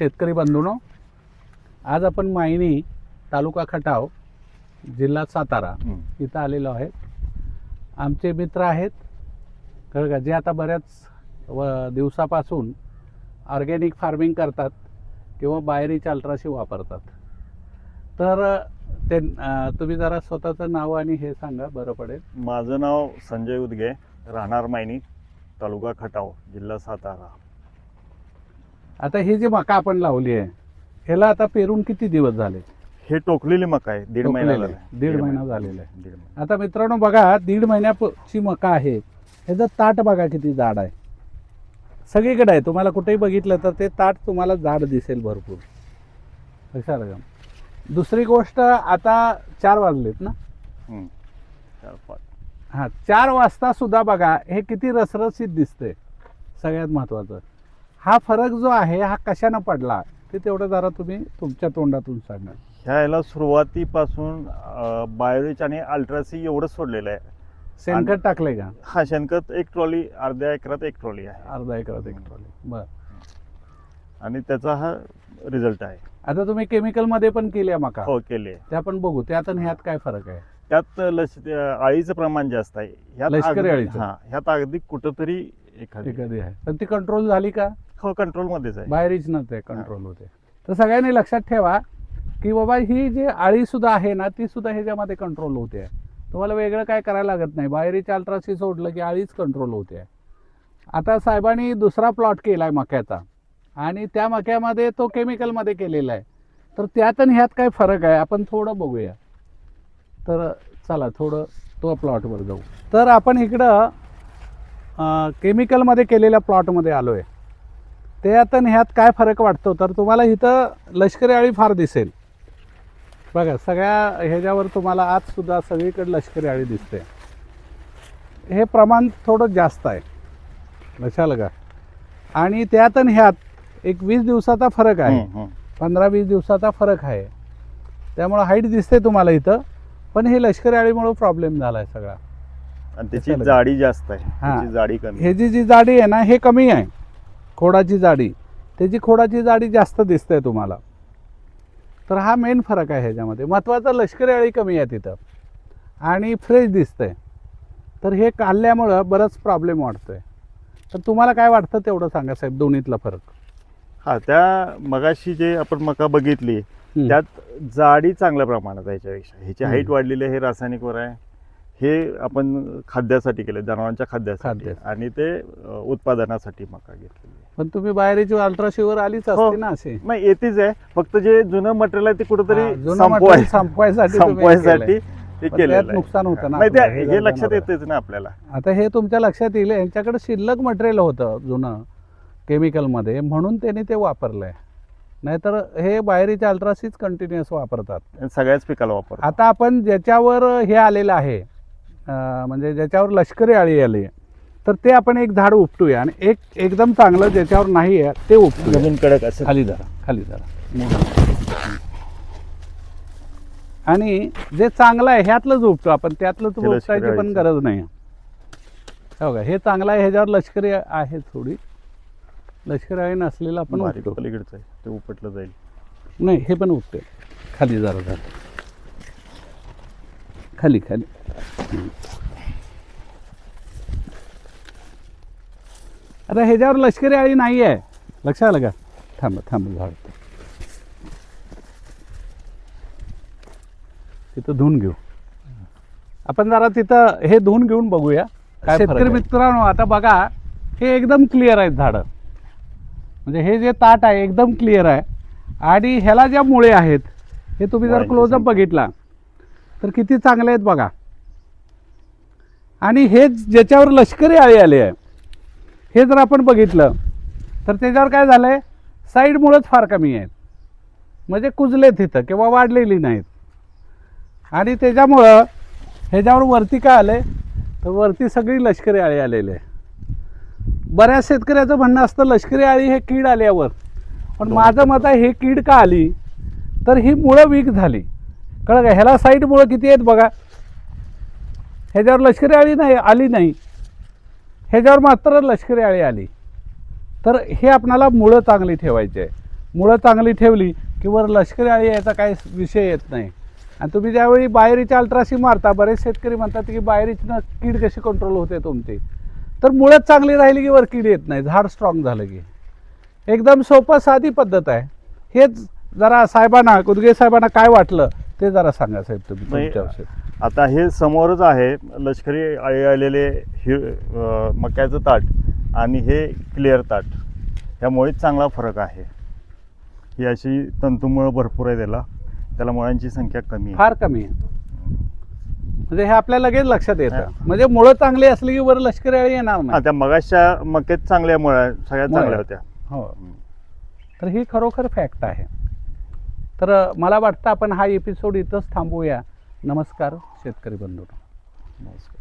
शेतकरी बंधूंनो, आज आपण मायणी तालुका खटाव जिल्हा सातारा इथं आलेलो आहे. आमचे मित्र आहेत कळलं का, जे आता बऱ्याच दिवसापासून ऑर्गॅनिक फार्मिंग करतात किंवा बाहेरीचे अल्ट्राशी वापरतात. तर ते तुम्ही जरा स्वतःचं नाव आणि हे सांगा बरं पडेल. माझं नाव संजय उदगे, राहणार मायणी तालुका खटाव जिल्हा सातारा. आता ही जी मका आपण लावली आहे ह्याला आता पेरून किती दिवस झाले? हे टोकलेली मका आहे, दीड महिना झाला. दीड महिना झालेला आहे. आता मित्रांनो बघा, दीड महिन्याची मका आहे. ह्याचं ताट बघा किती जाड आहे. सगळीकडे आहे, तुम्हाला कुठेही बघितलं तर ते ताट तुम्हाला जाड दिसेल भरपूर. लक्षात आलं का? दुसरी गोष्ट, आता 4 वाजलेत ना. 4 वाजता सुद्धा बघा हे किती रसरशीत दिसते. सगळ्यात महत्त्वाचं हा फरक जो आहे हा कशानं पडला ते तेवढं जरा तुम्ही तुमच्या तोंडातून सांगा. ह्याला सुरुवातीपासून बायोरिच आणि अल्ट्रासी एवढं सोडलेलं आहे. शेणखत टाकलंय का? हा, शेणखत 1 ट्रॉली, अर्ध्या एकरात 1 ट्रॉली आहे. अर्धा एकरात 1 ट्रॉली. बरं. आणि त्याचा हा रिझल्ट आहे. आता तुम्ही केमिकलमध्ये पण केली आहे मका? हो, केली. ते आपण बघू त्यात आणि ह्यात काय फरक आहे. त्यात अळीचं प्रमाण जास्त आहे. लष्करी अळीचं? हा, ह्यात अगदी कुठंतरी एखादी आहे. पण ती कंट्रोल झाली का? हो, कंट्रोलमध्येच आहे. बाहेरच नव्हते, कंट्रोल होते. तर सगळ्यांनी लक्षात ठेवा की बाबा ही जी अळी सुद्धा आहे ना ती सुद्धा ह्याच्यामध्ये कंट्रोल होते. तुम्हाला वेगळं काय करायला लागत नाही. बाहेरची अल्ट्रासी सोडलं की अळीच कंट्रोल होते. आता साहेबांनी दुसरा प्लॉट केला आहे मक्याचा आणि त्या मक्यामध्ये तो केमिकलमध्ये केलेला आहे. तर त्यात आणि ह्यात काय फरक आहे आपण थोडं बघूया. तर चला थोडं तो प्लॉटवर जाऊ. तर आपण इकडं केमिकलमध्ये केलेल्या प्लॉटमध्ये आलो आहे. त्यात आणि ह्यात काय फरक वाटतो तर तुम्हाला इथं लष्करी अळी फार दिसेल बघा. सगळ्या ह्याच्यावर तुम्हाला आजसुद्धा सगळीकडे लष्करी अळी दिसते. हे प्रमाण थोडं जास्त आहे, लक्षात आलं का? आणि त्यात आणि ह्यात एक 20 दिवसाचा फरक आहे. 15-20 दिवसाचा फरक आहे. त्यामुळं हाईट दिसते तुम्हाला इथं, पण हे लष्करी अळीमुळे प्रॉब्लेम झाला आहे सगळा. आणि त्याची जाडी जास्त आहे. हां, जाडी कमी. ह्याची जी जाडी आहे ना हे कमी आहे. खोडाची जाडी, त्याची खोडाची जाडी जास्त दिसते तुम्हाला. तर हा मेन फरक आहे ह्याच्यामध्ये. महत्त्वाचं लष्करी अळी कमी आहे तिथं आणि फ्रेश दिसतंय. तर हे काढल्यामुळं बरंच प्रॉब्लेम वाटतोय. तर तुम्हाला काय वाटतं तेवढं सांगा साहेब, दोन्हीतला फरक. हा, त्या मगाशी जे आपण मका बघितली त्यात जाडी चांगल्या प्रमाणात आहे. ह्याच्यापेक्षा ह्याची हाईट वाढलेली आहे. हे रासायनिकवर आहे. हे आपण खाद्यासाठी केलं, जनावरांच्या खाद्यासाठी, आणि ते उत्पादनासाठी मका घेतलेली. पण तुम्ही बाहेरची अल्ट्राशीवर आलीच असते ना असे? नाही, येतेच आहे. फक्त जे जुनं मटेरियल आहे ते कुठेतरी संपवायसाठी ते केलं. नुकसान होतं ना. हे लक्षात येतेच ना आपल्याला. आता हे तुमच्या लक्षात येईल, यांच्याकडे शिल्लक मटेरियल होतं जुनं केमिकलमध्ये म्हणून त्यांनी ते वापरलंय. नाहीतर हे बाहेरचे अल्ट्रासीच कंटिन्युअस वापरतात सगळ्याच पिकाला वापरतात. आता आपण ज्याच्यावर हे आलेलं आहे म्हणजे ज्याच्यावर लष्करी अळी आली तर ते आपण एक झाड उपटूया आणि एकदम चांगलं ज्याच्यावर नाही आहे ते उपटूया. जमीन कडक असं खाली जरा आणि जे चांगलं आहे ह्यातलंच उपटू आपण. त्यातलं तुम्ही उपटायची पण गरज नाही. हो का? हे चांगलं आहे, ह्याच्यावर लष्करी आहे थोडी. लष्करी अळी नसलेलं आपण उपटू. पलीकडचं आहे ते उपटलं जाईल. नाही, हे पण उपटे. खाली जरा खाली. आता ह्याच्यावर लष्करी अळी नाही आहे, लक्षात आलं का? थांब झाड तिथं धुवून घेऊ आपण. जरा तिथं हे धुवून घेऊन बघूया काय. शेतकरी मित्रांनो आता बघा, हे एकदम क्लिअर आहेत झाडं. म्हणजे हे जे ताट आहे एकदम क्लिअर आहे. आणि ह्याला ज्या मुळे आहेत हे तुम्ही जर क्लोजअप बघितला तर किती चांगले आहेत बघा. आणि हे ज्याच्यावर लष्करी अळी आले आहे हे जर आपण बघितलं तर त्याच्यावर काय झालं आहे, साईडमुळेच फार कमी आहेत. म्हणजे कुजलेत तिथं किंवा वाढलेली नाहीत. आणि त्याच्यामुळं ह्याच्यावर वरती काय आलं आहे तर वरती सगळी लष्करी अळी आलेली आहे. बऱ्याच शेतकऱ्याचं म्हणणं असतं लष्करी अळी हे कीड आल्यावर, पण माझं मत आहे हे कीड का आली तर ही मुळं वीक झाली. कळलं का? ह्याला साईड मुळं किती आहेत बघा. ह्याच्यावर लष्करी अळी आली नाही, ह्याच्यावर मात्र लष्करी अळी आली. तर हे आपणाला मुळं चांगली ठेवायची आहे. मुळं चांगली ठेवली की वर लष्करी अळी याचा काही विषय येत नाही. आणि तुम्ही ज्यावेळी बाहेरीची अल्ट्रासी मारता, बरेच शेतकरी म्हणतात की बाहेरीची कीड कशी कंट्रोल होते तुमची, तर मुळंच चांगली राहिली की वर कीड येत नाही, झाड स्ट्रॉंग झालं की. एकदम सोपं साधी पद्धत आहे. हेच जरा साहेबांना, कुदगे साहेबांना काय वाटलं ते जरा सांगा साहेब तुम्ही तुमच्या औषध. आता हे समोरच आहे लष्करी अळी आलेले मक्याचं ताट आणि हे क्लिअर ताट, ह्यामुळे चांगला फरक आहे. ही अशी तंतुमुळं भरपूर आहे त्याला मुळांची संख्या कमी आहे, फार कमी आहे. म्हणजे हे आपल्याला लगेच लक्षात येतं. म्हणजे मुळं चांगली असली की वर लष्करी अळी येणार हा, नाही. त्या मगाशच्या मक्यात चांगल्या मुळ्या सगळ्यात मुळ्या. चांगल्या होत्या. हो, तर ही खरोखर फॅक्ट आहे. तर मला वाटतं आपण हा एपिसोड इथंच थांबवूया. नमस्कार शेतकरी बंधूंनो. नमस्कार.